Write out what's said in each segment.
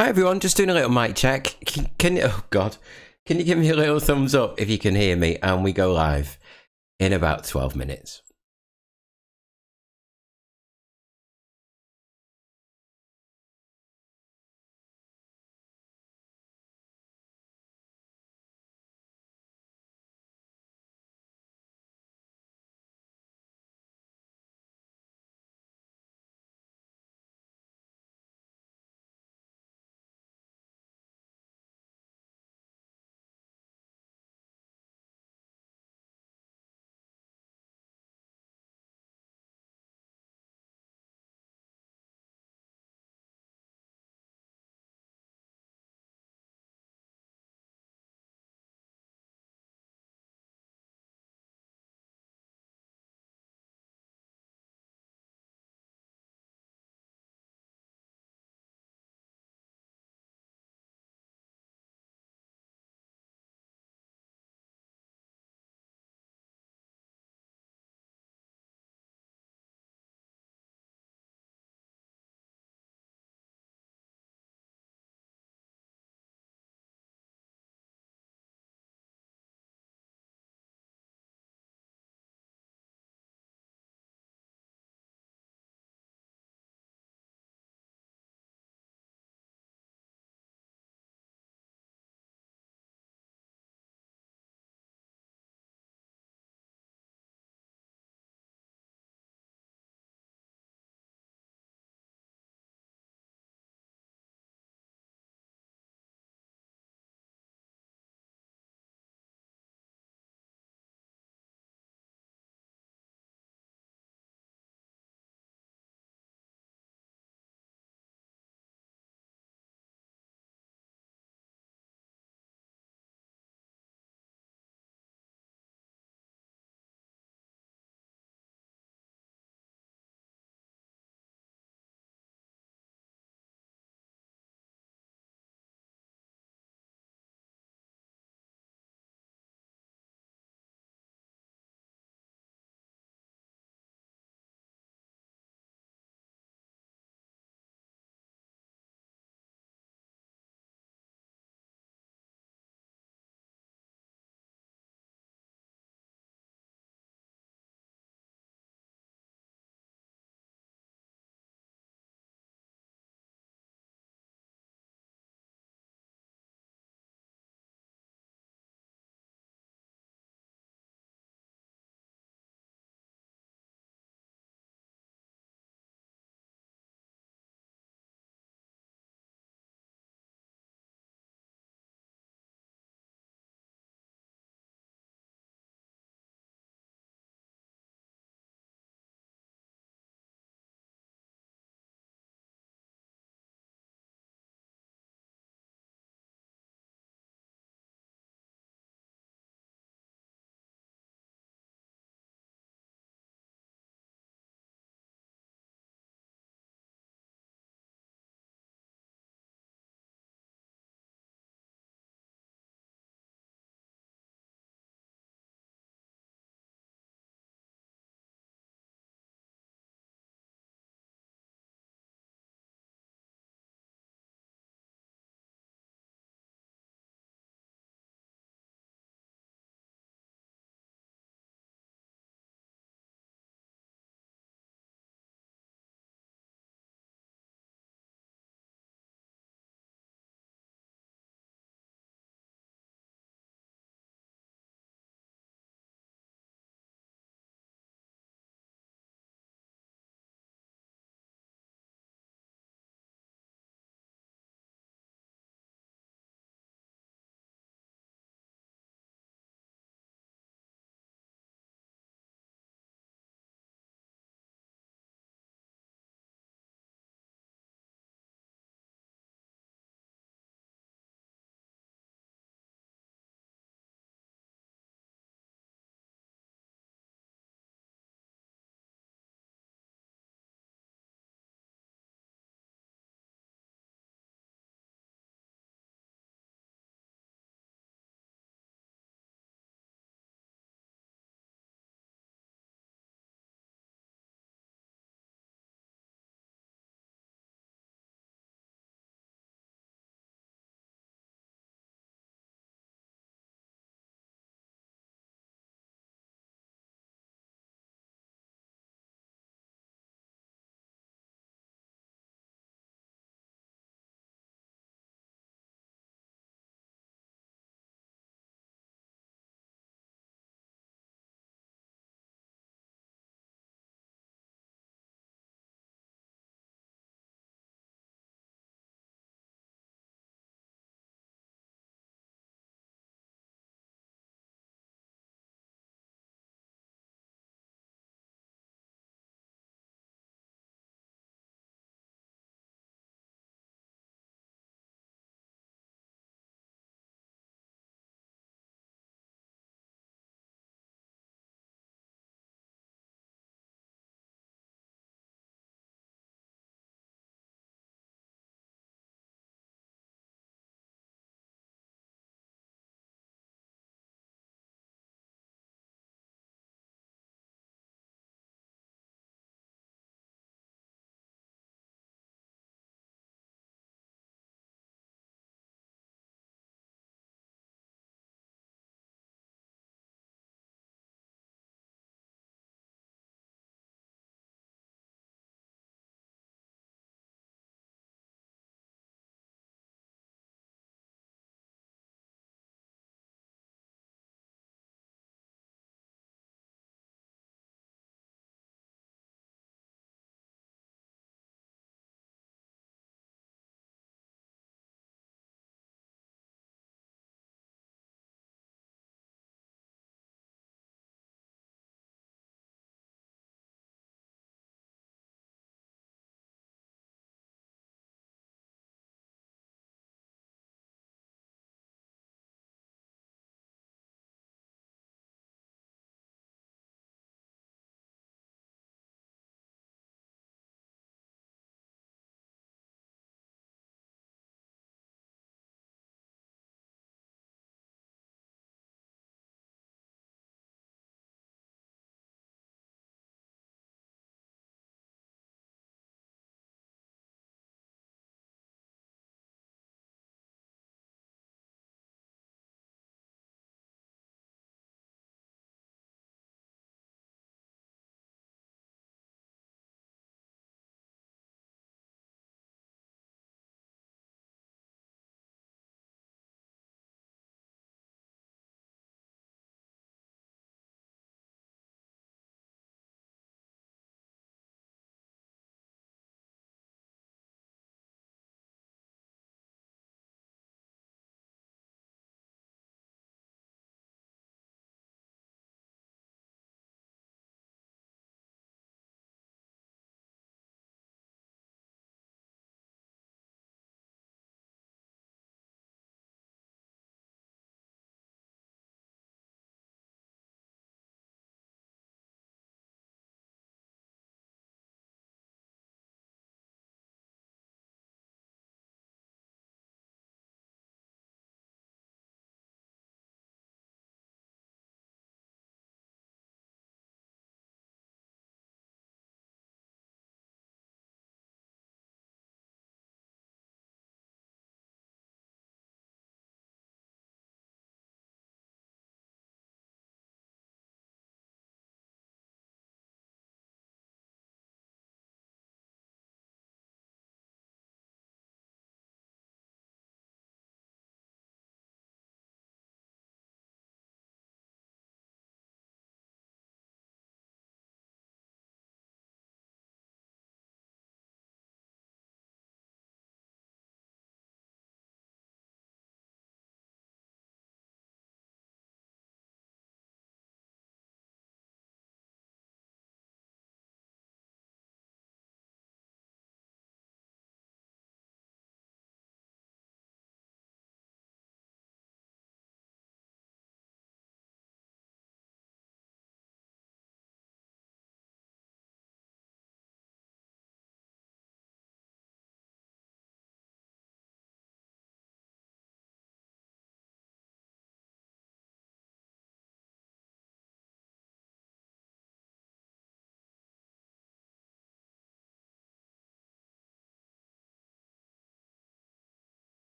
Hi everyone, just doing a little mic check. Oh God, can you give me a little thumbs up if you can hear me? And we go live in about 12 minutes.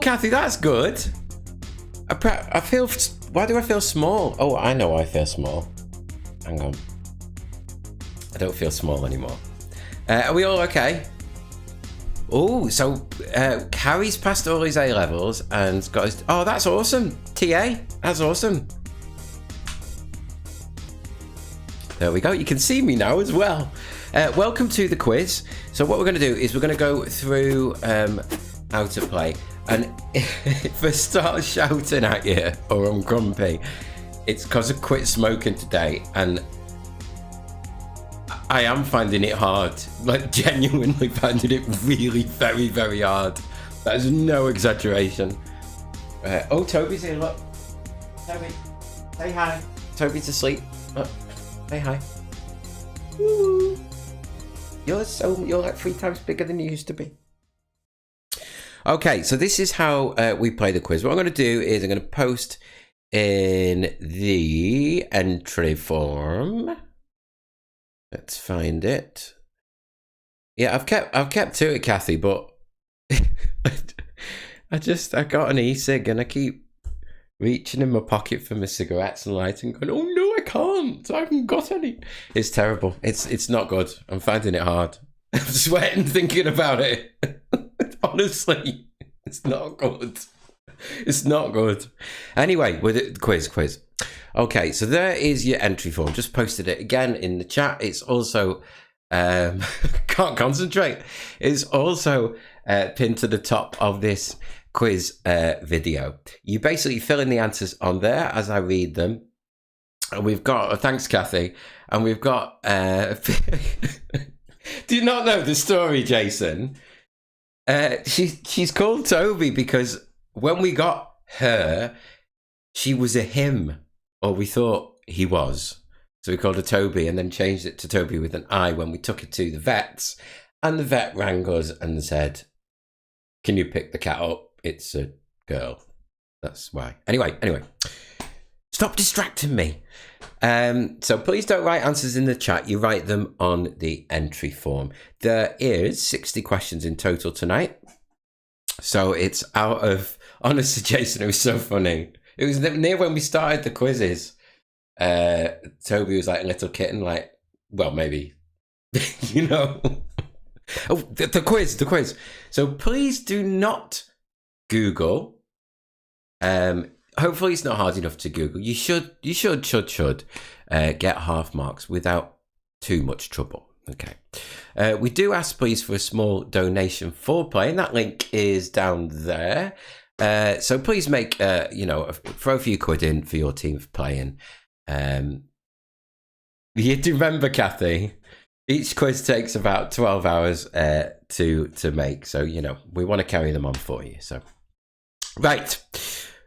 Kathy, that's good. I feel... Why do I feel small? Oh, I know why I feel small. Hang on. I don't feel small anymore. Are we all okay? Oh, so Harry's passed all his A-levels and got his... Oh, that's awesome. TA, that's awesome. There we go. You can see me now as well. Welcome to the quiz. So what we're going to do is we're going to go through how to play. And if I start shouting at you or I'm grumpy, it's because I quit smoking today and I am finding it hard. Like, genuinely finding it really very, very hard. That is no exaggeration. Oh, Toby's here, look. Toby, say hi. Toby's asleep. Look, say hi. Woo. You're like 3 times bigger than you used to be. Okay, so this is how we play the quiz. What I'm going to do is I'm going to post in the entry form. Let's find it. Yeah, I've kept to it, Kathy, but I got an e-cig and I keep reaching in my pocket for my cigarettes and lighting, going, oh no, I can't. I haven't got any. It's terrible. It's not good. I'm finding it hard. I'm sweating thinking about it. Honestly, it's not good. It's not good. Anyway, with it, quiz. Okay, so there is your entry form. Just posted it again in the chat. It's also can't concentrate. It's also pinned to the top of this quiz video. You basically fill in the answers on there as I read them. And we've got thanks, Kathy. And we've got do you not know the story, Jason? She's called Toby because when we got her, she was a him, or we thought he was. So we called her Toby and then changed it to Toby with an I when we took it to the vets. And the vet rang us and said, can you pick the cat up? It's a girl. That's why. Anyway. Stop distracting me. So please don't write answers in the chat. You write them on the entry form. There is 60 questions in total tonight. So it's out of... Honestly, Jason, it was so funny. It was near when we started the quizzes. Toby was like a little kitten, like, well, maybe, you know. Oh, the quiz. So please do not Google. Hopefully it's not hard enough to Google. You should get half marks without too much trouble. Okay. We do ask please for a small donation for playing. That link is down there. So please make, throw a few quid in for your team for playing. You do remember, Kathy, each quiz takes about 12 hours to make. So, we want to carry them on for you. So, right.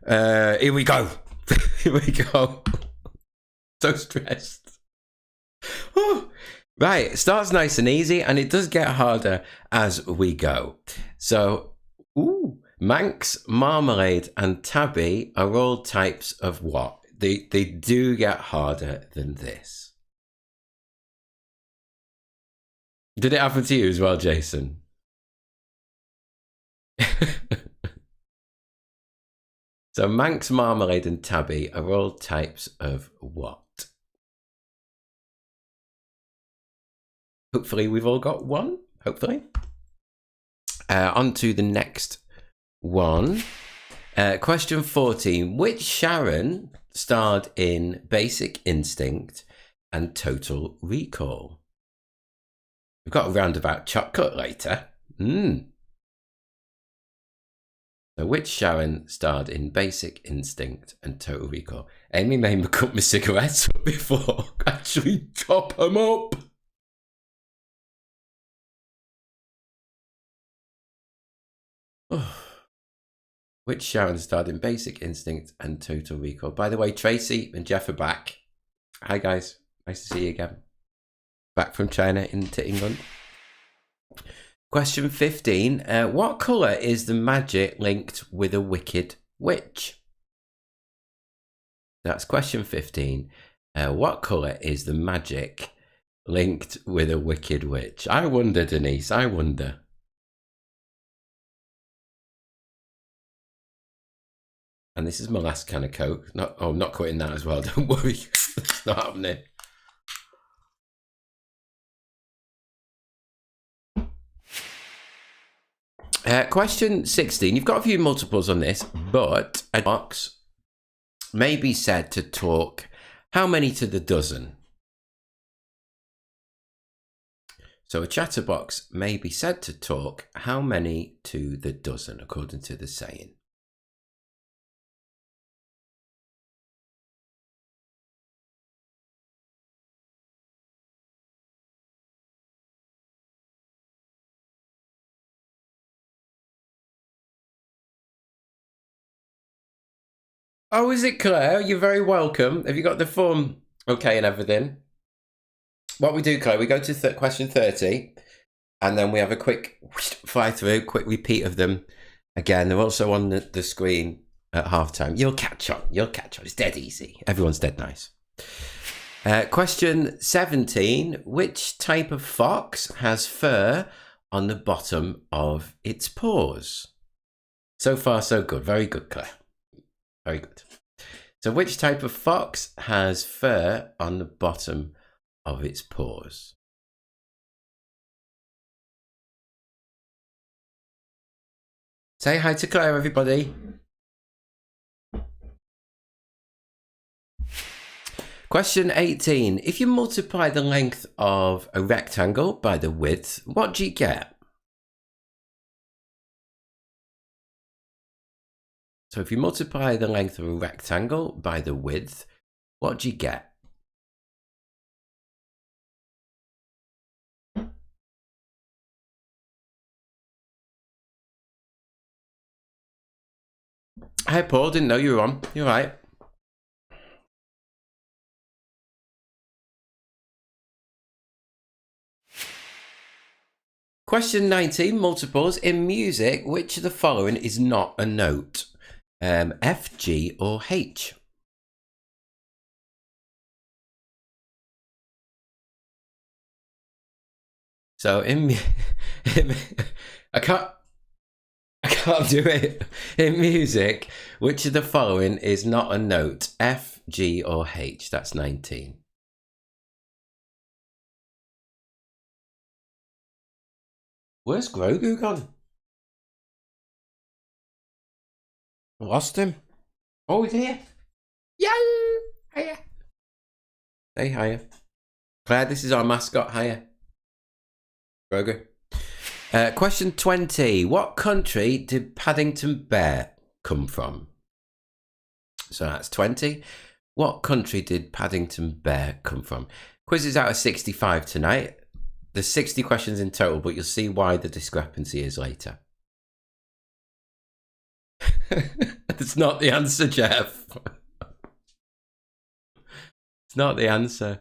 Here we go. So stressed. Oh. Right, it starts nice and easy, and it does get harder as we go. So, Manx, Marmalade, and Tabby are all types of what? They do get harder than this. Did it happen to you as well, Jason? So, Manx, Marmalade, and Tabby are all types of what? Hopefully we've all got one. Hopefully. On to the next one. Question 14. Which Sharon starred in Basic Instinct and Total Recall? We've got a roundabout chocolate later. So which Sharon starred in Basic Instinct and Total Recall? Amy made me cut my cigarettes up before. Actually chop them up. Which Sharon starred in Basic Instinct and Total Recall? By the way, Tracy and Jeff are back. Hi guys, nice to see you again. Back from China into England. Question 15. What colour is the magic linked with a wicked witch? That's question 15. What colour is the magic linked with a wicked witch? I wonder, Denise, I wonder. And this is my last can of Coke. I'm not quitting that as well. Don't worry. It's not happening. Question 16. You've got a few multiples on this, but a box may be said to talk how many to the dozen? So a chatterbox may be said to talk how many to the dozen, according to the saying. Oh, is it Claire? You're very welcome. Have you got the form okay and everything? What we do, Claire, we go to question 30, and then we have a quick fly through, quick repeat of them. Again, they're also on the screen at halftime. You'll catch on. You'll catch on. It's dead easy. Everyone's dead nice. Question 17. Which type of fox has fur on the bottom of its paws? So far, so good. Very good, Claire. Very good. So which type of fox has fur on the bottom of its paws? Say hi to Claire, everybody. Question 18. If you multiply the length of a rectangle by the width, what do you get? So if you multiply the length of a rectangle by the width, what do you get? Hi, Paul. Didn't know you were on. You're right. Question 19. Multiples. In music, which of the following is not a note? F, G, or H? So I can't do it. In music, which of the following is not a note? F, G, or H? That's 19. Where's Grogu gone? I lost him. Oh, he's here. Yeah. Hiya. Say hiya. Claire, this is our mascot. Hiya. Grogu. Question 20. What country did Paddington Bear come from? So that's 20. What country did Paddington Bear come from? Quiz is out of 65 tonight. There's 60 questions in total, but you'll see why the discrepancy is later. That's not the answer, Jeff. It's not the answer.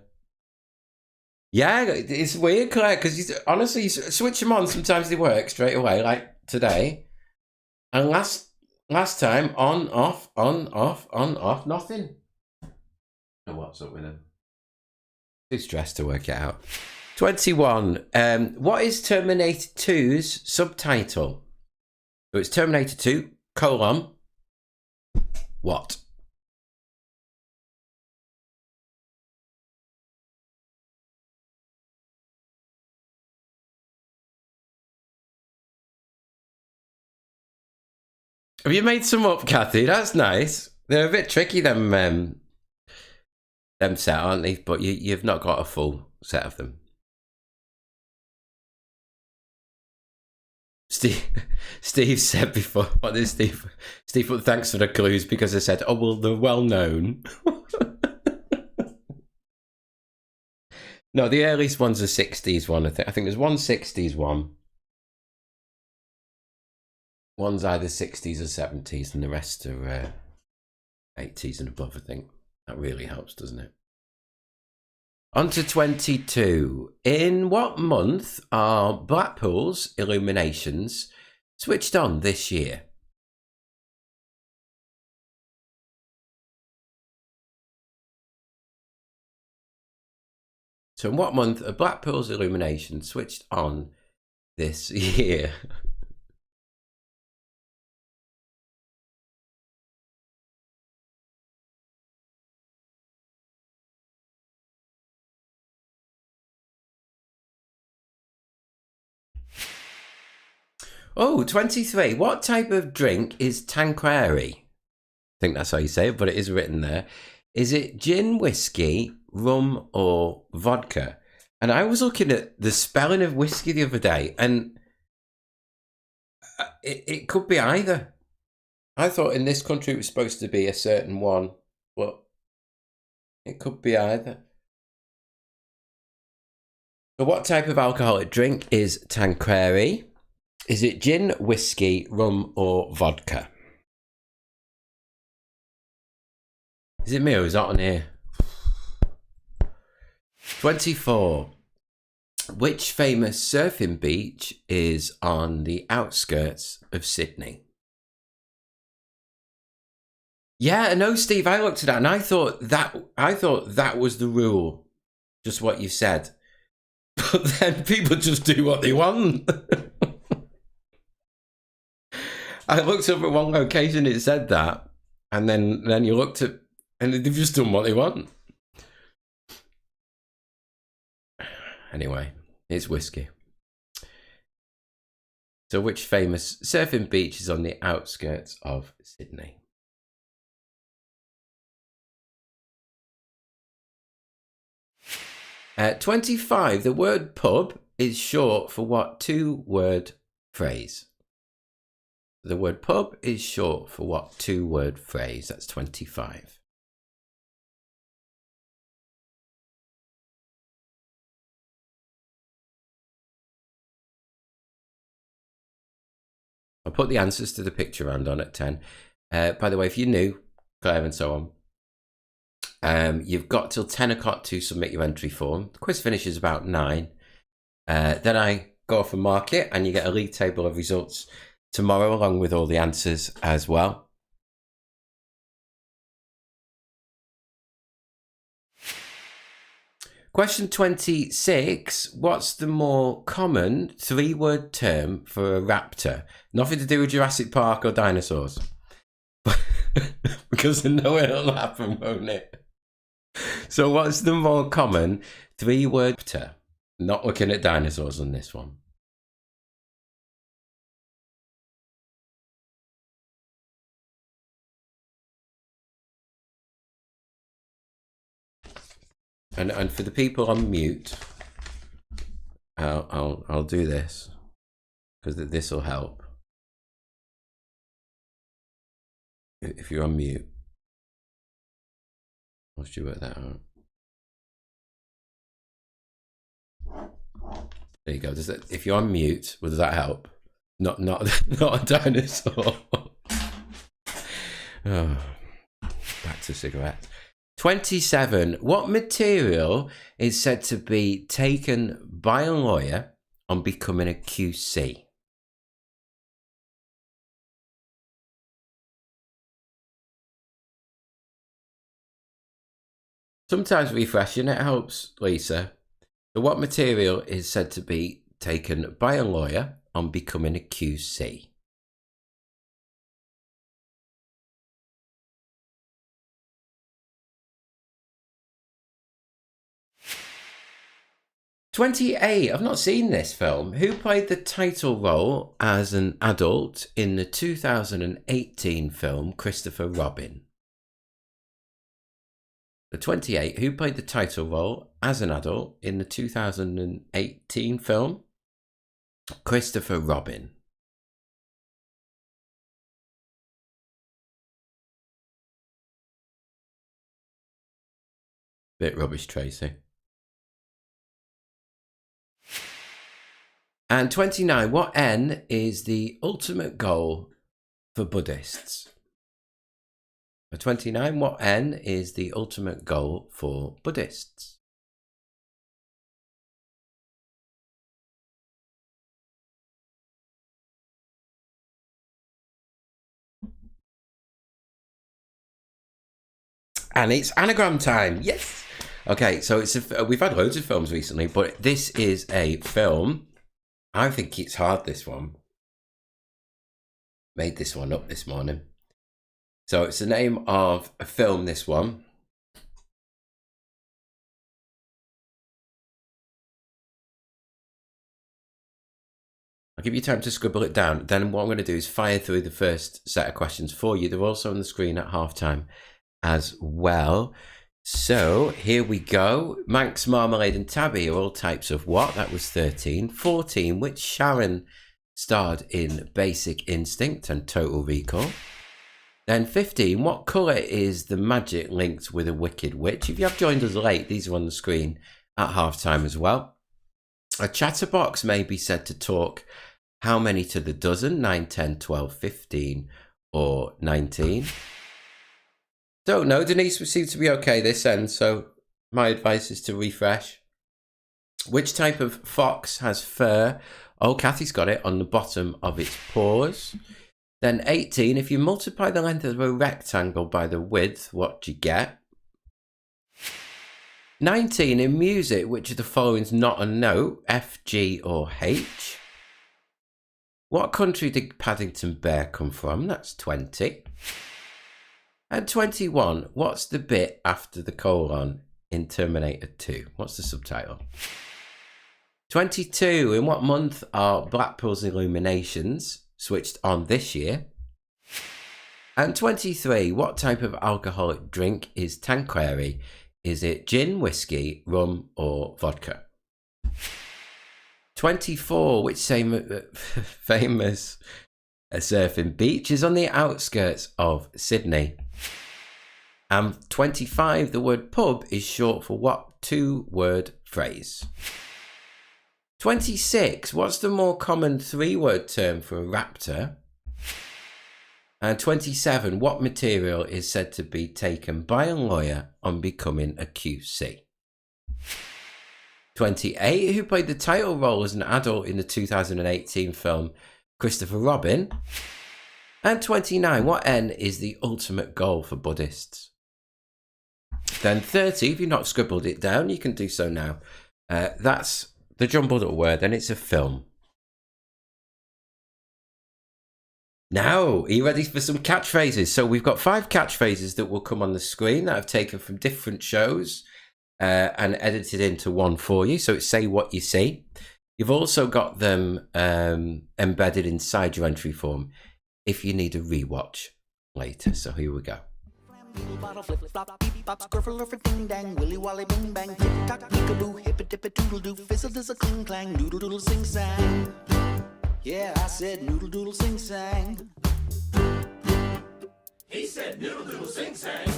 Yeah, it's weird, Claire, because honestly, you switch them on, sometimes they work straight away, like today. And last time, on, off, nothing. Oh, what's up with him? Too stressed to work it out. 21. What is Terminator 2's subtitle? So it's Terminator 2, colon, what? Have you made some up, Kathy? That's nice. They're a bit tricky, them set, aren't they? But you've not got a full set of them. Steve said before, what is Steve? Steve put thanks for the clues because I said, oh, well, they're well known. No, the earliest one's a 60s one, I think. I think there's one 60s one. One's either 60s or 70s, and the rest are 80s and above, I think. That really helps, doesn't it? On to 22. In what month are Blackpool's illuminations switched on this year? So in what month are Blackpool's illuminations switched on this year? Oh, 23. What type of drink is Tanqueray? I think that's how you say it, but it is written there. Is it gin, whiskey, rum, or vodka? And I was looking at the spelling of whiskey the other day, and it could be either. I thought in this country it was supposed to be a certain one, but it could be either. So what type of alcoholic drink is Tanqueray? Is it gin, whiskey, rum, or vodka? Is it me or is that on here? 24. Which famous surfing beach is on the outskirts of Sydney? Yeah, no, Steve, I looked at that and I thought that was the rule. Just what you said. But then people just do what they want. I looked up at one location, it said that, and then you looked at, and they've just done what they want. Anyway, it's whiskey. So which famous surfing beach is on the outskirts of Sydney? At 25, the word pub is short for what two-word phrase? The word pub is short for what two-word phrase? That's 25. I'll put the answers to the picture round on at 10. By the way, if you're new, Claire and so on, you've got till 10 o'clock to submit your entry form. The quiz finishes about 9. Then I go off and mark it, and you get a league table of results tomorrow along with all the answers as well. Question 26. What's the more common 3-word term for a raptor? Nothing to do with Jurassic Park or dinosaurs. Because I know it'll happen, won't it? So what's the more common 3-word raptor? Not looking at dinosaurs on this one. And for the people on mute, I'll do this because this will help. If you're on mute, once you work that out, there you go. If you're on mute, does that help? Not a dinosaur. Oh, back to cigarettes. 27. What material is said to be taken by a lawyer on becoming a QC? Sometimes refreshing, it helps, Lisa. So what material is said to be taken by a lawyer on becoming a QC? '28. I've not seen this film. Who played the title role as an adult in the 2018 film Christopher Robin? The 28. Who played the title role as an adult in the 2018 film Christopher Robin? Bit rubbish, Tracy. And 29. What N is the ultimate goal for Buddhists? 29. What N is the ultimate goal for Buddhists? And it's anagram time. Yes. Okay, so we've had loads of films recently, but this is a film. I think it's hard, this one. Made this one up this morning. So it's the name of a film, this one. I'll give you time to scribble it down. Then what I'm going to do is fire through the first set of questions for you. They're also on the screen at halftime as well. So here we go. Manx, Marmalade and Tabby are all types of what? That was 13. 14, which Sharon starred in Basic Instinct and Total Recall. Then 15, what colour is the magic linked with a wicked witch? If you have joined us late, these are on the screen at halftime as well. A chatterbox may be said to talk how many to the dozen? 9, 10, 12, 15 or 19? Don't know. Denise seems to be okay this end, so my advice is to refresh. Which type of fox has fur? Oh, Kathy's got it on the bottom of its paws. Then 18, if you multiply the length of a rectangle by the width, what do you get? 19, in music, which of the following is not a note? F, G or H? What country did Paddington Bear come from? That's 20. And 21, what's the bit after the colon in Terminator 2? What's the subtitle? 22, in what month are Blackpool's illuminations switched on this year? And 23, what type of alcoholic drink is Tanqueray? Is it gin, whiskey, rum or vodka? 24, which famous surfing beach is on the outskirts of Sydney? And 25, the word pub is short for what two-word phrase? 26, what's the more common three-word term for a raptor? And 27, what material is said to be taken by a lawyer on becoming a QC? 28, who played the title role as an adult in the 2018 film Christopher Robin? And 29, what N is the ultimate goal for Buddhists? Then 30, if you've not scribbled it down, you can do so now. That's the jumbled up word, and it's a film. Now, are you ready for some catchphrases? So we've got 5 catchphrases that will come on the screen that I've taken from different shows and edited into one for you. So it's say what you see. You've also got them embedded inside your entry form if you need a rewatch later. So here we go. Bottle flip flop, beep bop, skirfle or ding dang, willy wally bing bang, tick tock, peekaboo, hip it dip it doodle doo, fizzle does a cling clang, doodle doodle sing sang. Yeah, I said noodle doodle sing sang. He said noodle doodle sing sang.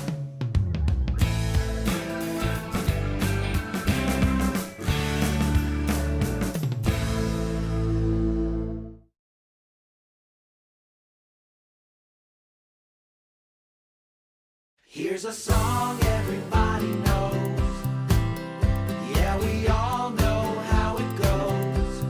Here's a song everybody knows. Yeah, we all know how it goes.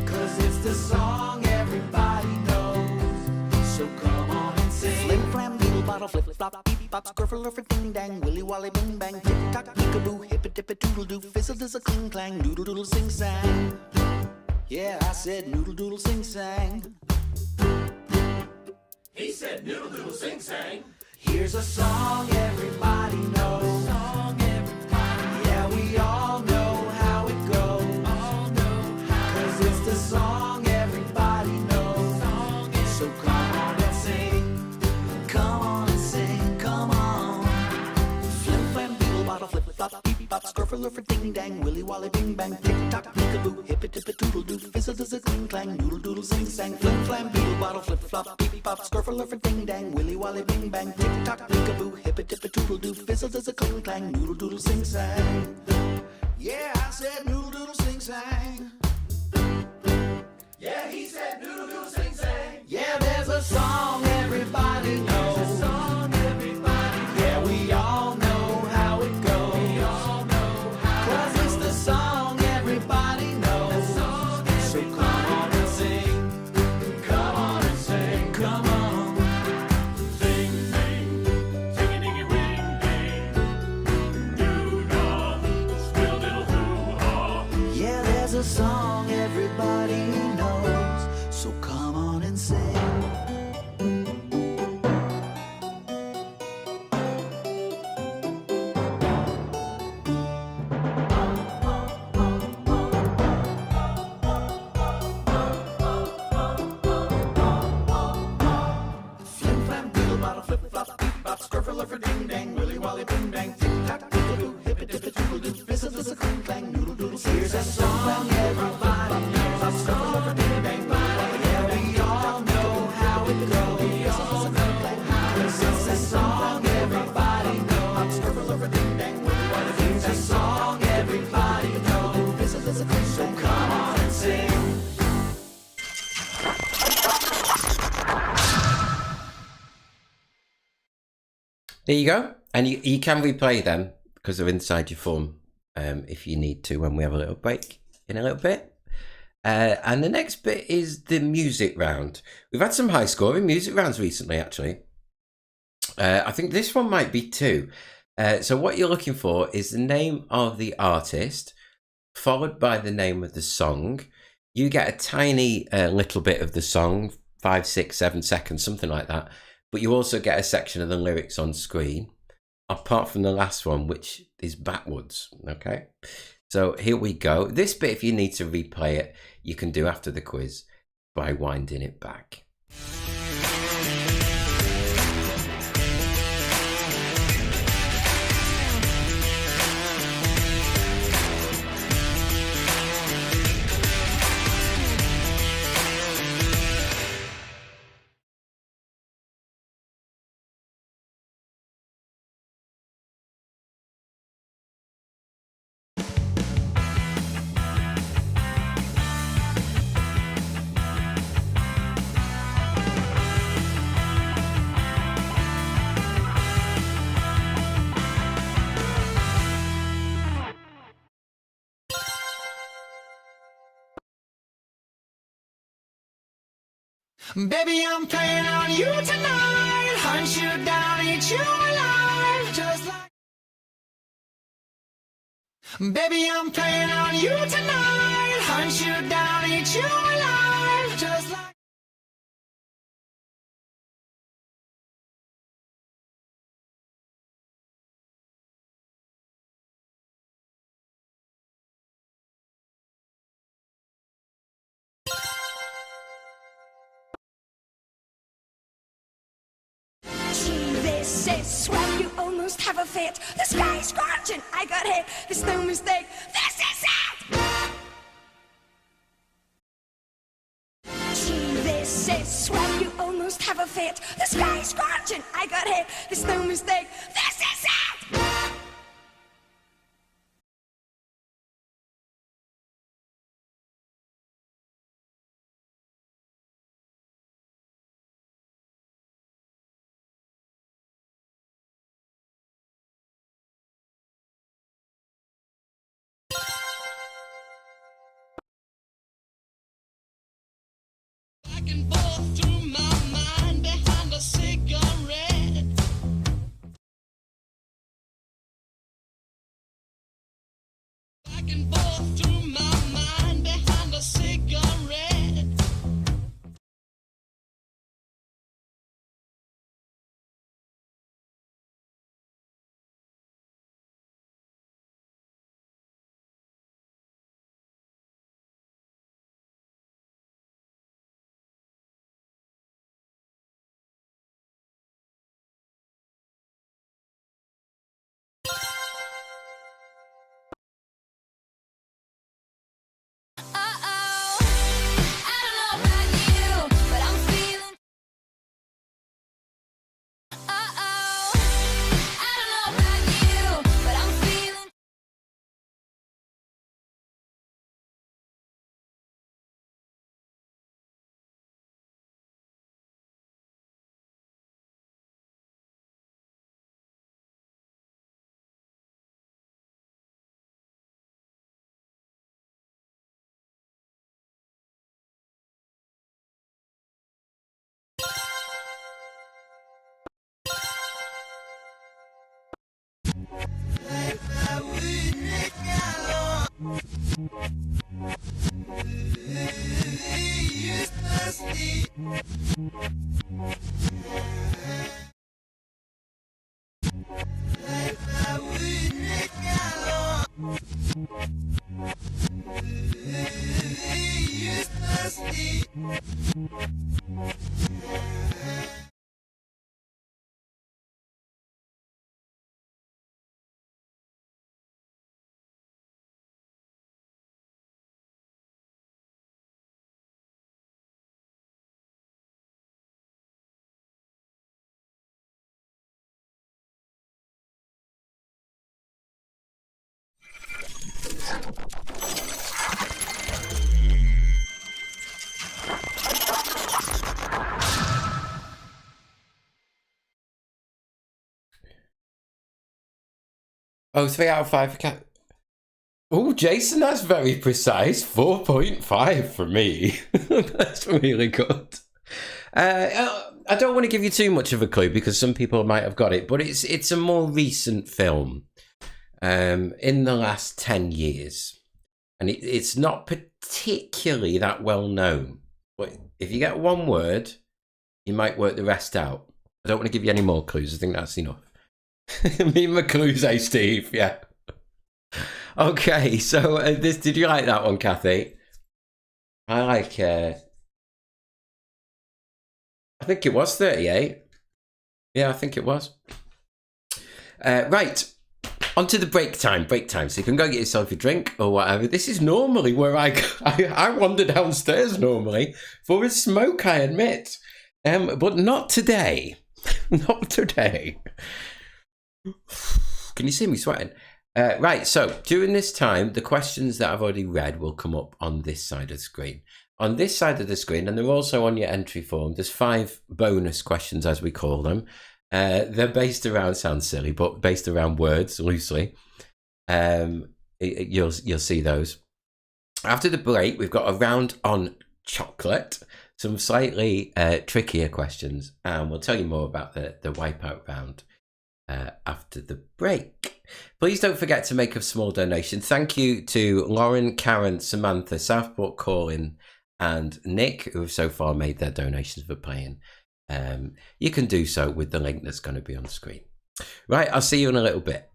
'Cause it's the song everybody knows. So come on and sing. Flim flam beetle bottle flip flop beep bop skirfle or ding dang willy wally bing bang tick tock peekaboo hip it dip it doodle doo fizzle does a cling clang doodle doodle sing sang. Yeah, I said noodle doodle sing sang. He said noodle doodle sing sang. Here's a song everybody knows. Yeah, we all know how it goes. 'Cause it's the song everybody knows. So come on and sing. Come on and sing, come on. Flim flam beetle bottle flip flop beep bop skirfle or ding dang willy wally bing bang tick tock peekaboo hip it dip it doodle doo fizzle does a cling clang doodle doodle sing sang. Flim flam beetle bottle flip flop beep bop skirfle or ding dang willy wally bing bang tick tock peekaboo hip it dip it doodle doo fizzle does a cling clang doodle doodle sing sang. Yeah, I said noodle doodle sing sang. Yeah, he said noodle doodle sing sang. Yeah, there's a song everybody knows. There's a song everybody knows. Yeah, we all know how it goes. We all know how. 'Cause it's the song everybody knows. So come on and sing. Come on and sing. Come on. Sing, sing, sing-a-ding-a ring, ding. Doo-dah, swiddle-diddle-hoo-ha. Yeah, there's a song everybody knows. So come on and sing. There you go. And you can replay them because they're inside your phone if you need to when we have a little break in a little bit. And the next bit is the music round. We've had some high scoring music rounds recently, actually. I think this one might be two. So what you're looking for is the name of the artist, followed by the name of the song. You get a tiny little bit of the song, 5, 6, 7 seconds, something like that. But you also get a section of the lyrics on screen, apart from the last one, which is backwards. Okay. So here we go. This bit, if you need to replay it, you can do after the quiz by winding it back. Baby, I'm playing on you tonight. Hunt you down, eat you alive, just like. Baby, I'm playing on you tonight. Hunt you down, eat you alive, just like. This is when you almost have a fit. The sky's scorching, I got hit. There's no mistake, this is it! This is when you almost have a fit. The sky's scorching, I got hit. There's no mistake, this is it! Back and forth through my mind behind a cigarette. Back and forth through my mind behind a cigarette. Oh, 3 out of 5 for Cat. Oh, Jason, that's very precise. 4.5 for me. That's really good. I don't want to give you too much of a clue because some people might have got it, but it's a more recent film in the last 10 years. And it's not particularly that well known. But if you get one word, you might work the rest out. I don't want to give you any more clues. I think that's enough. Me and my clues, eh, Steve? Yeah. Okay, so this. Did you like that one, Kathy? I like. I think it was 38. Yeah, I think it was. Right. On to the break time. Break time. So you can go get yourself a drink or whatever. This is normally where I wander downstairs normally for a smoke, I admit. But not today. Not today. Can you see me sweating? Right, so during this time, the questions that I've already read will come up on this side of the screen. On this side of the screen, and they're also on your entry form, there's 5 bonus questions, as we call them. They're based around, sounds silly, but based around words, loosely. You'll see those. After the break, we've got a round on chocolate, some slightly trickier questions, and we'll tell you more about the wipeout round after the break. Please don't forget to make a small donation. Thank you to Lauren, Karen, Samantha, Southport Calling, and Nick, who have so far made their donations for playing. You can do so with the link that's going to be on screen. Right, I'll see you in a little bit.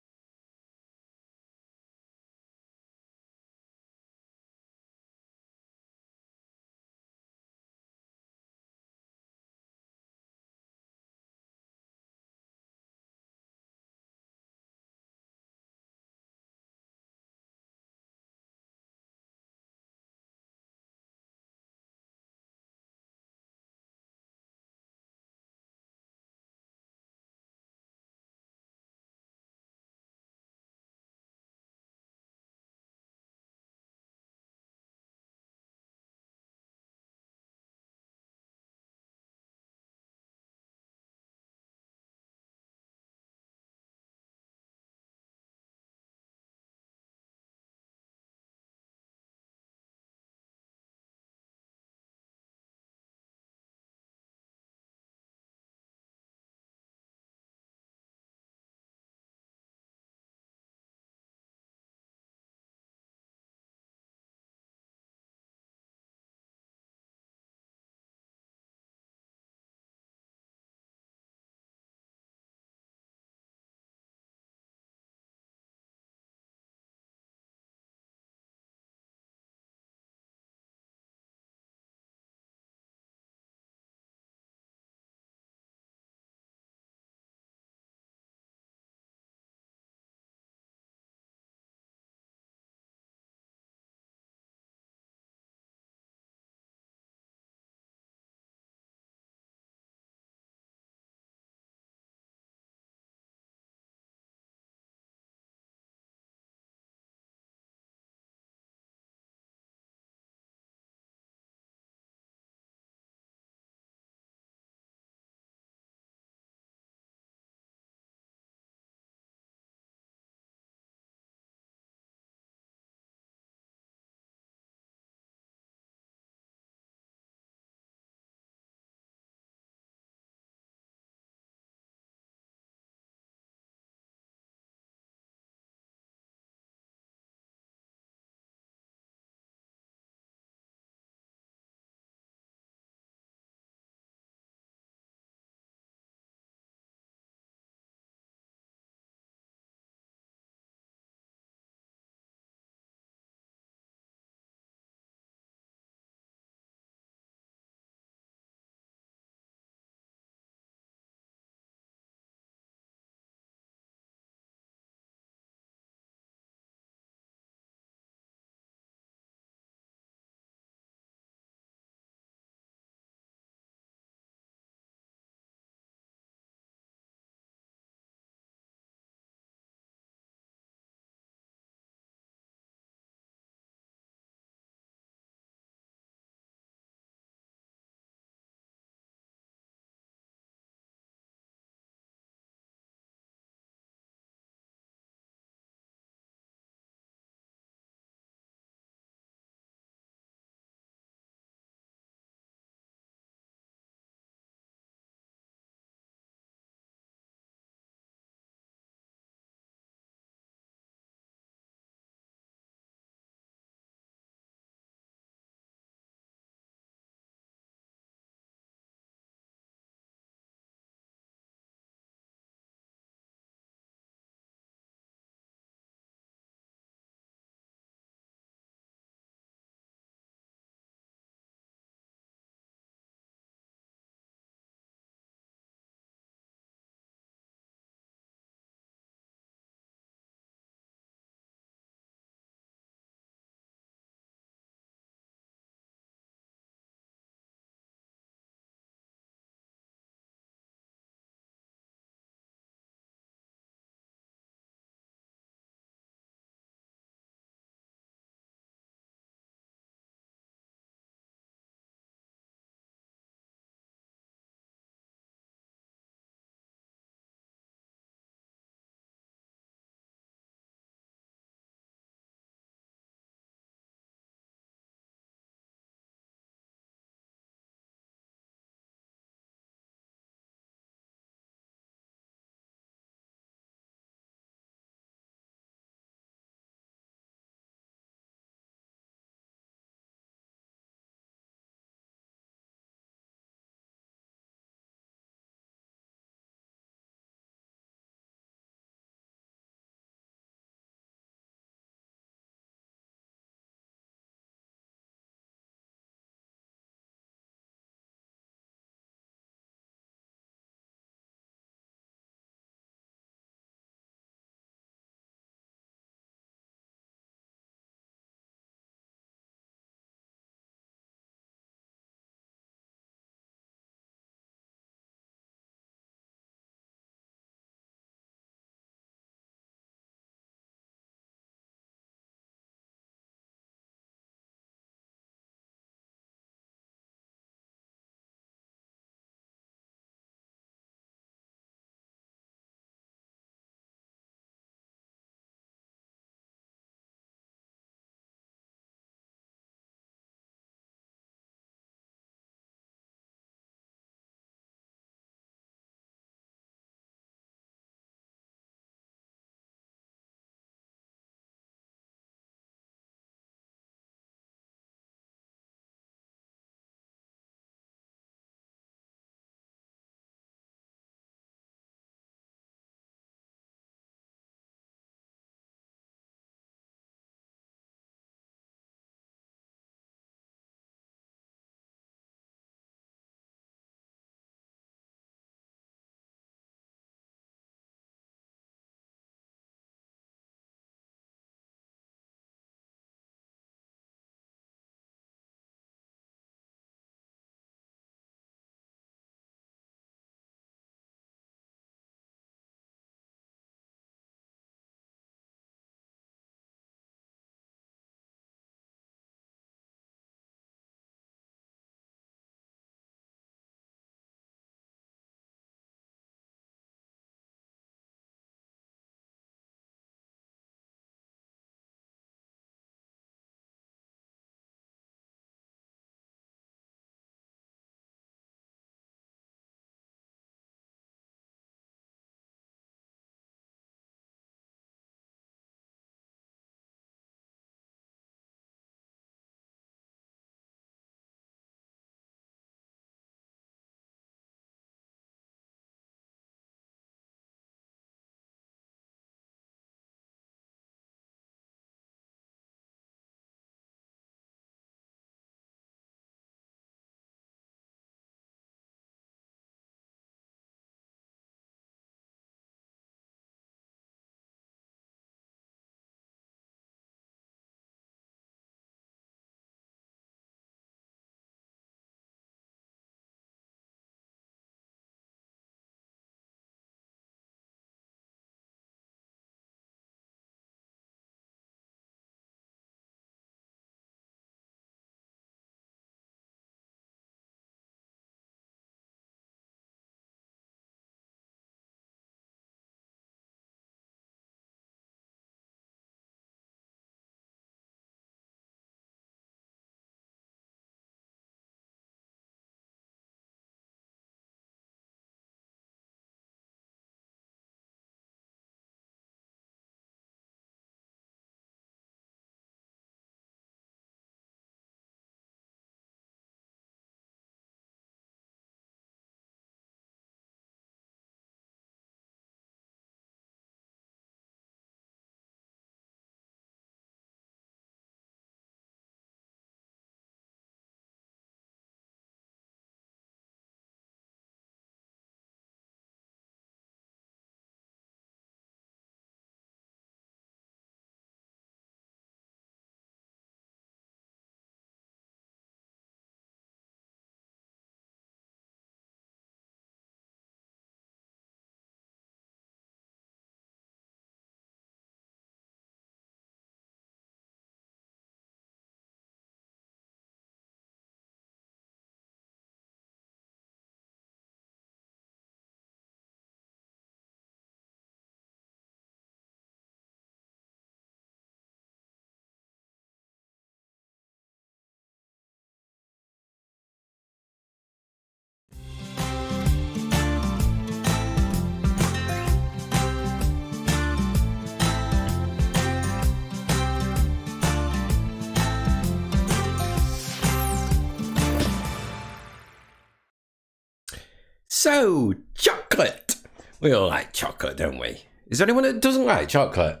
So, chocolate. We all like chocolate, don't we? Is there anyone that doesn't like chocolate?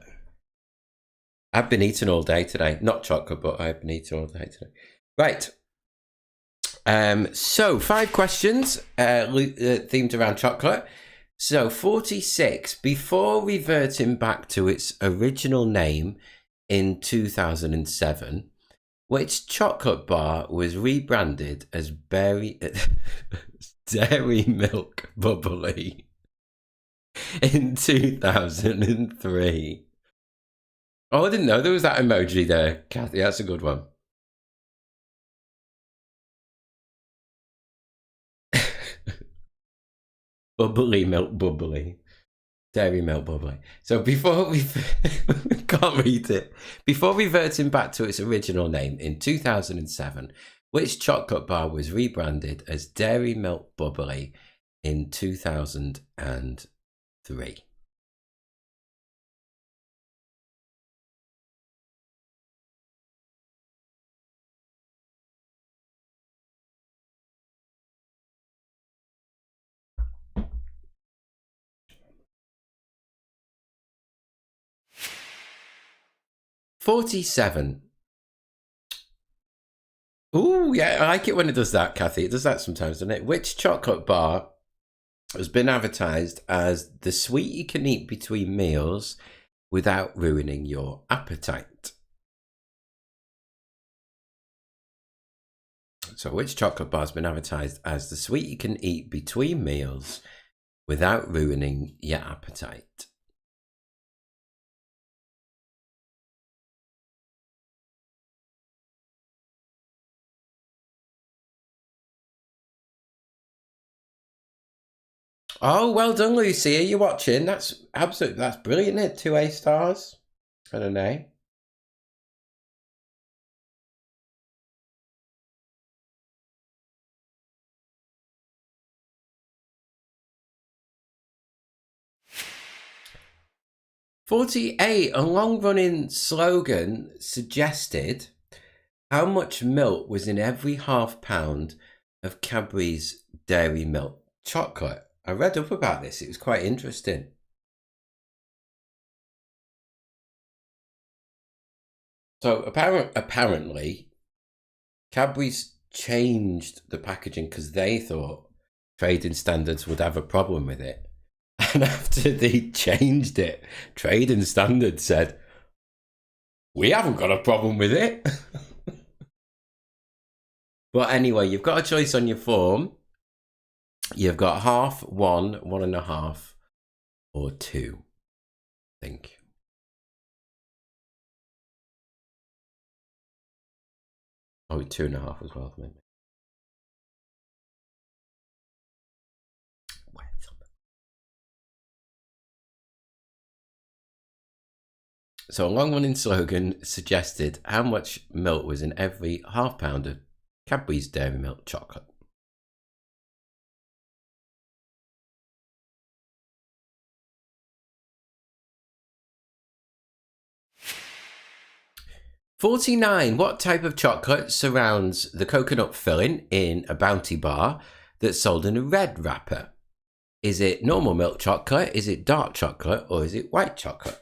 I've been eating all day today. Not chocolate, but I've been eating all day today. Right. So 5 questions themed around chocolate. So 46. Before reverting back to its original name in 2007, which chocolate bar was rebranded as Dairy Milk Bubbly in 2003? Oh, I didn't know there was that emoji there, Kathy. That's a good one. Bubbly Milk Bubbly. Dairy Milk Bubbly. So before we can't read it. Before reverting back to its original name in 2007, which chocolate bar was rebranded as Dairy Milk Bubbly in 2003? $47. Ooh, yeah, I like it when it does that, Kathy. It does that sometimes, doesn't it? Which chocolate bar has been advertised as the sweet you can eat between meals without ruining your appetite? So which chocolate bar has been advertised as the sweet you can eat between meals without ruining your appetite? Oh, well done, Lucy. Are you watching? That's brilliant, isn't it? 2 A stars and an A. $48. A long-running slogan suggested how much milk was in every half pound of Cadbury's Dairy Milk chocolate. I read up about this. It was quite interesting. So apparently, Cadbury's changed the packaging because they thought trading standards would have a problem with it. And after they changed it, trading standards said, we haven't got a problem with it. But anyway, you've got a choice on your form. You've got half, 1, 1.5, or 2. I think. Oh, 2.5 as well, maybe. So a long-running slogan suggested how much milk was in every half pound of Cadbury's Dairy Milk chocolate. $49. What type of chocolate surrounds the coconut filling in a Bounty bar that's sold in a red wrapper? Is it normal milk chocolate? Is it dark chocolate? Or is it white chocolate?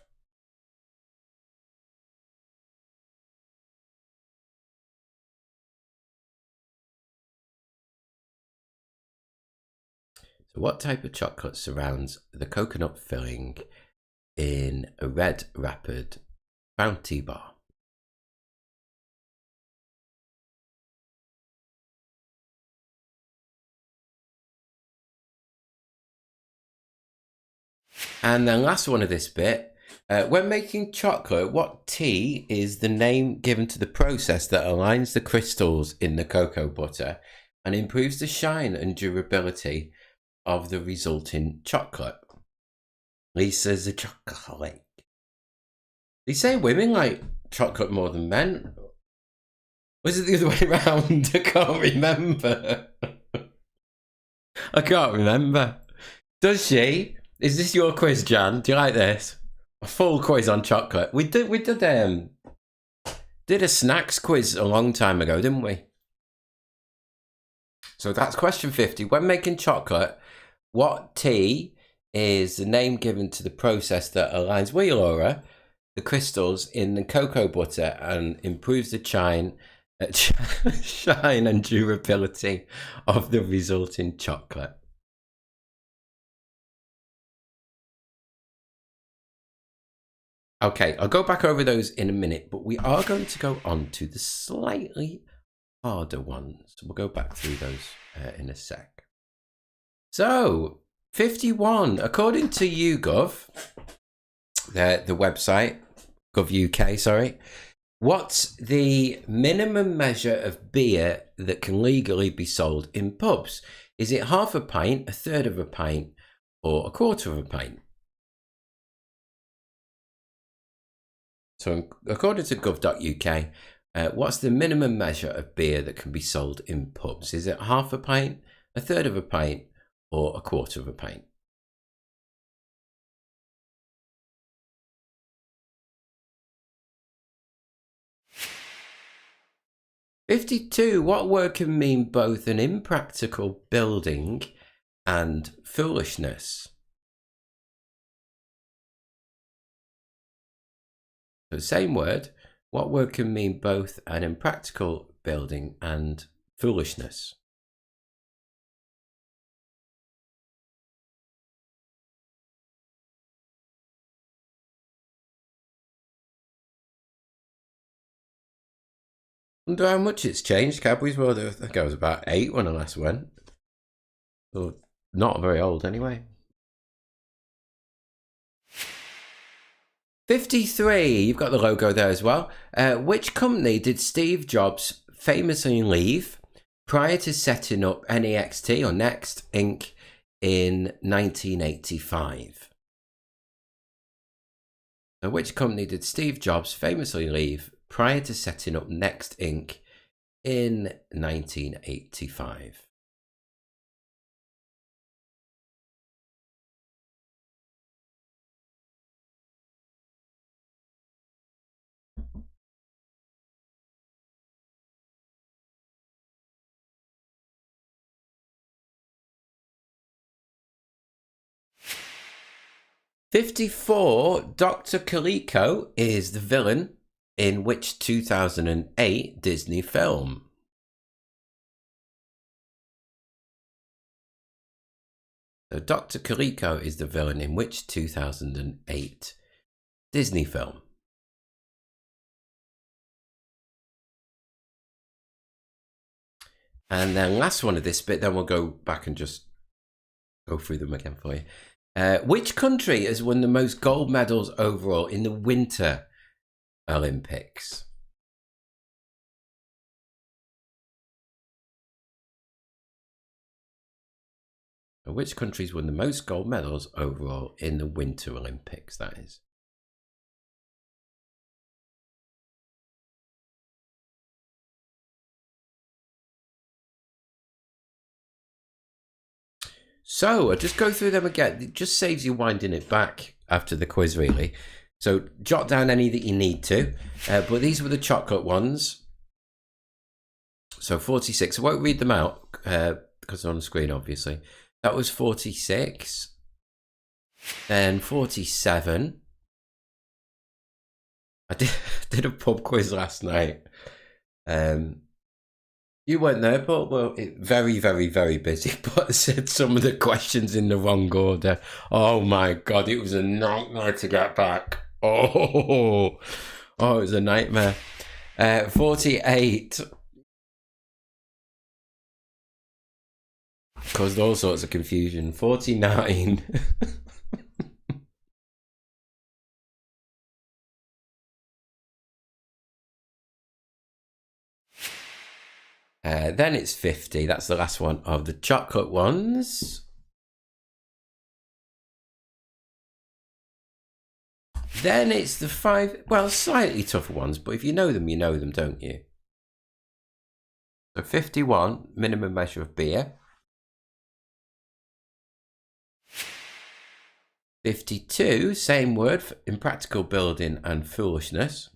So what type of chocolate surrounds the coconut filling in a red wrappered Bounty bar? And then last one of this bit, when making chocolate, what T is the name given to the process that aligns the crystals in the cocoa butter and improves the shine and durability of the resulting chocolate? Lisa's a chocolate. They say women like chocolate more than men. Was it the other way around? I can't remember. I can't remember. Does she? Is this your quiz, Jan? Do you like this? A full quiz on chocolate. We did a snacks quiz a long time ago, didn't we? So that's question 50. When making chocolate, What tea is the name given to the process that aligns, well, Laura, the crystals in the cocoa butter and improves the shine and durability of the resulting chocolate? Okay, I'll go back over those in a minute, but we are going to go on to the slightly harder ones. We'll go back through those in a sec. So, 51, according to YouGov, the website, GovUK, sorry, what's the minimum measure of beer that can legally be sold in pubs? Is it half a pint, a third of a pint, or a quarter of a pint? So, according to gov.uk, what's the minimum measure of beer that can be sold in pubs? Is it half a pint, a third of a pint, or a quarter of a pint? "52. What word can mean both an impractical building and foolishness?" The same word. What word can mean both an impractical building and foolishness? Wonder how much it's changed, Cadbury's World. I think I was about 8 when I last went. Well, not very old anyway. 53, you've got the logo there as well. Which company did Steve Jobs famously leave prior to setting up NEXT or Next Inc. in 1985? So which company did Steve Jobs famously leave prior to setting up Next Inc. in 1985? "54. Dr. Kaliko is the villain in which 2008 Disney film?" So Dr. Kaliko is the villain in which 2008 Disney film? And then last one of this bit, then we'll go back and just go through them again for you. Which country has won the most gold medals overall in the Winter Olympics? Which country's won the most gold medals overall in the Winter Olympics, that is? So I'll just go through them again. It just saves you winding it back after the quiz, really. So jot down any that you need to. But these were the chocolate ones. So 46. I won't read them out because they're on the screen, obviously. That was 46. Then 47. I did a pub quiz last night. You weren't there, but well, very, very, very busy. But I said some of the questions in the wrong order. Oh my God, it was a nightmare to get back. Oh, it was a nightmare. 48 caused all sorts of confusion. 49. Then it's 50. That's the last one of the chocolate ones. Then it's the 5, well, slightly tougher ones, but if you know them, don't you? So 51, minimum measure of beer. 52, same word for impractical building and foolishness.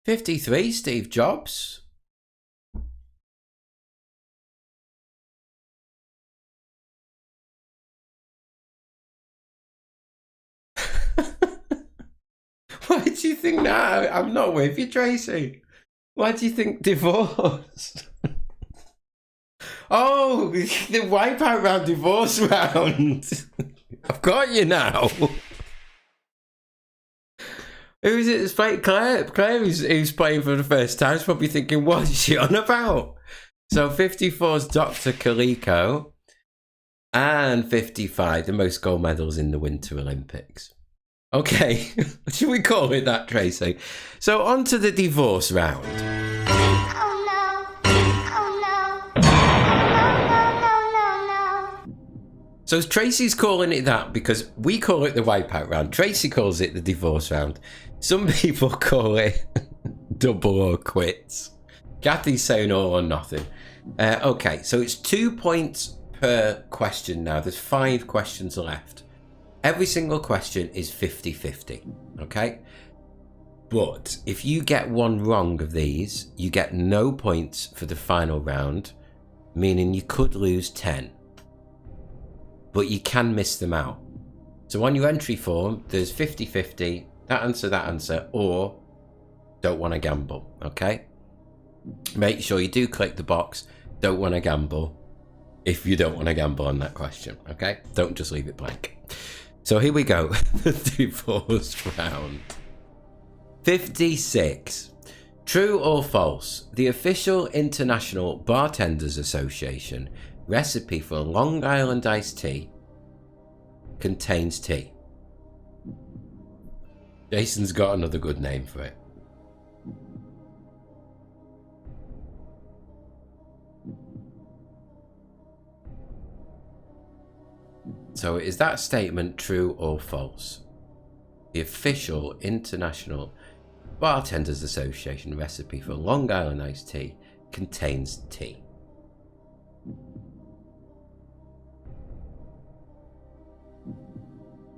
53, Steve Jobs. Why do you think that? I'm not with you, Tracy. Why do you think divorce? Oh, the wipeout round, divorce round. I've got you now. Who is it that's playing? Claire. Claire, who's playing for the first time, is probably thinking, what is she on about? So 54's Dr. Kaliko. And 55, the most gold medals in the Winter Olympics. Okay, should we call it that, Tracy? So on to the divorce round. Oh no. Oh no. Oh no, no, no, no, no. So Tracy's calling it that because we call it the wipeout round. Tracy calls it the divorce round. Some people call it double or quits. Kathy's saying all or nothing. Okay, so it's 2 points per question now. There's 5 questions left. Every single question is 50-50, okay? But if you get one wrong of these, you get no points for the final round, meaning you could lose 10. But you can miss them out. So on your entry form, there's 50-50, that answer, or don't want to gamble, okay? Make sure you do click the box, don't want to gamble, if you don't want to gamble on that question, okay? Don't just leave it blank. So here we go, the divorce round. 56. True or false? The official International Bartenders Association recipe for Long Island iced tea contains tea. Jason's got another good name for it. So is that statement true or false? The official International Bartenders Association recipe for Long Island iced tea contains tea.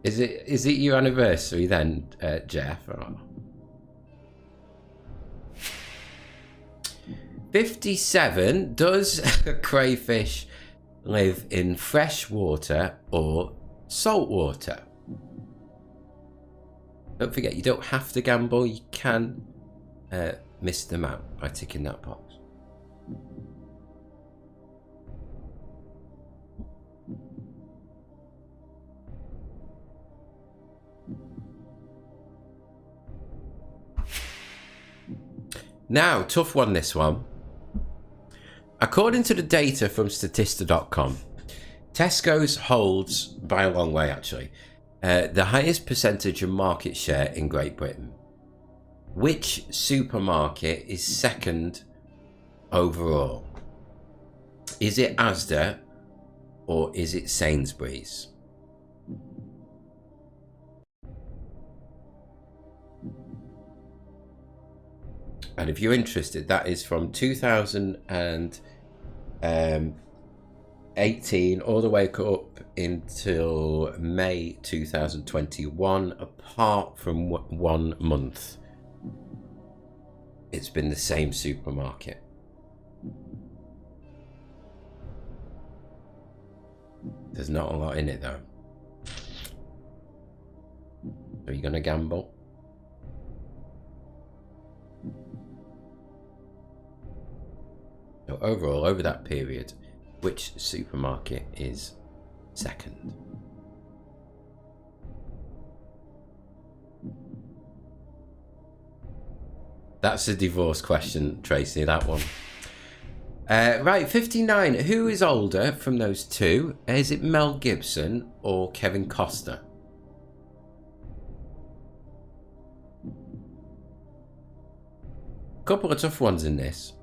Is it your anniversary then, Jeff? Or... 57. Does a crayfish live in fresh water or salt water? Don't forget, you don't have to gamble. You can miss them out by ticking that box. Now, tough one, this one. According to the data from Statista.com, Tesco's holds, by a long way actually, the highest percentage of market share in Great Britain. Which supermarket is second overall? Is it Asda or is it Sainsbury's? And if you're interested, that is from 2018 all the way up until May 2021, apart from 1 month. It's been the same supermarket. There's not a lot in it though. Are you gonna gamble? So overall, over that period, which supermarket is second? That's a divorce question, Tracy, that one. Right, 59. Who is older from those two? Is it Mel Gibson or Kevin Costner? Couple of tough ones in this.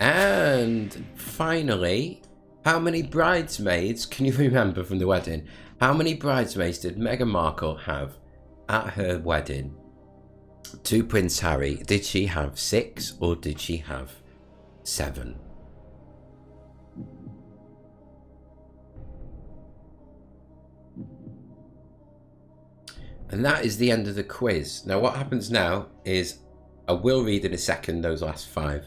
And finally, How many bridesmaids can you remember from the wedding? How many bridesmaids did Meghan Markle have at her wedding to Prince Harry? Did she have 6 or did she have 7? And that is the end of the quiz. Now what happens now is I will read in a second those last 5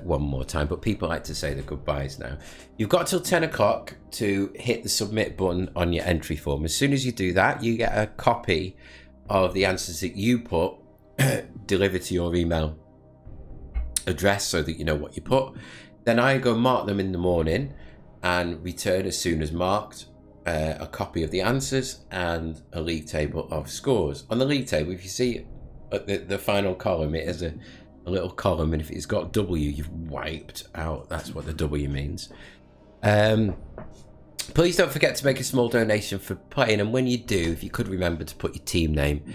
one more time, but people like to say the goodbyes now. You've got till 10 o'clock to hit the submit button on your entry form. As soon as you do that, you get a copy of the answers that you put delivered to your email address so that you know what you put. Then I go mark them in the morning and return as soon as marked a copy of the answers and a league table of scores. On the league table, if you see at the final column, it is a little column, and if it's got W, you've wiped out. That's what the W means. Please don't forget to make a small donation for playing, and when you do, if you could remember to put your team name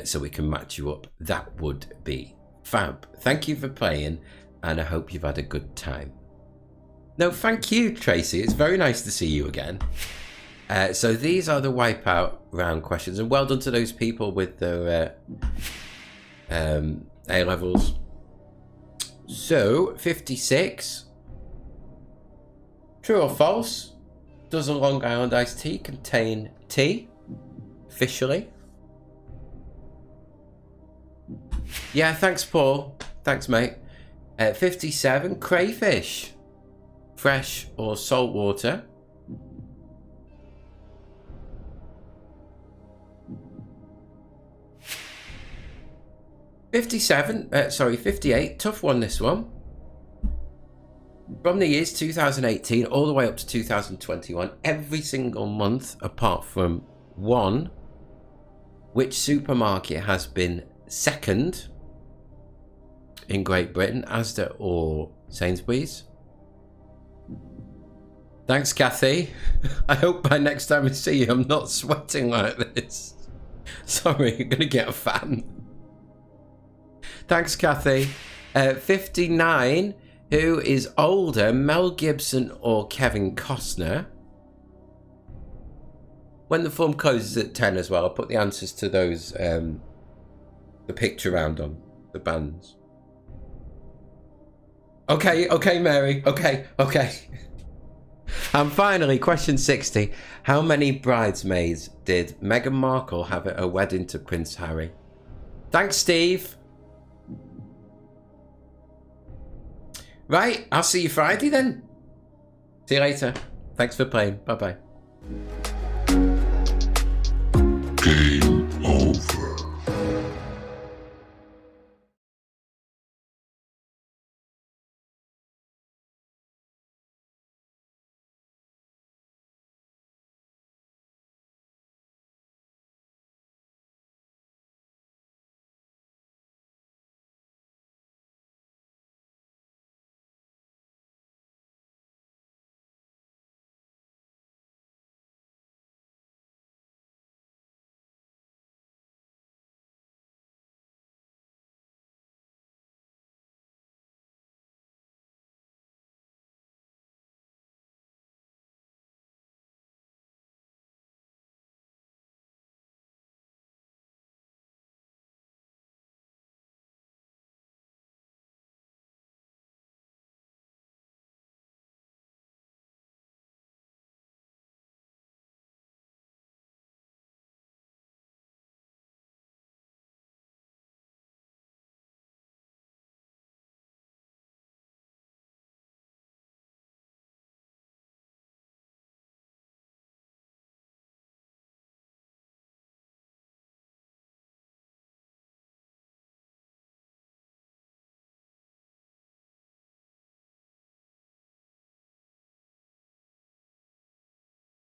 so we can match you up, that would be fab. Thank you for playing, and I hope you've had a good time. No, thank you, Tracy. It's very nice to see you again. So these are the wipeout round questions, and well done to those people with their A-levels. So 56. True or false? Does a Long Island iced tea contain tea? Officially? Yeah, thanks, Paul. Thanks, mate. 57. Crayfish. Fresh or salt water? Sorry, 58. Tough one, this one. From the years 2018 all the way up to 2021, every single month apart from one, which supermarket has been second in Great Britain, Asda or Sainsbury's? Thanks, Kathy. I hope by next time I see you, I'm not sweating like this. Sorry, I'm going to get a fan. Thanks, Kathy. 59. Who is older, Mel Gibson or Kevin Costner? When the form closes at 10 as well, I'll put the answers to those, the picture round on the bands. Okay, Mary. Okay. And finally, question 60. How many bridesmaids did Meghan Markle have at her wedding to Prince Harry? Thanks, Steve. Right, I'll see you Friday then. See you later. Thanks for playing. Bye-bye.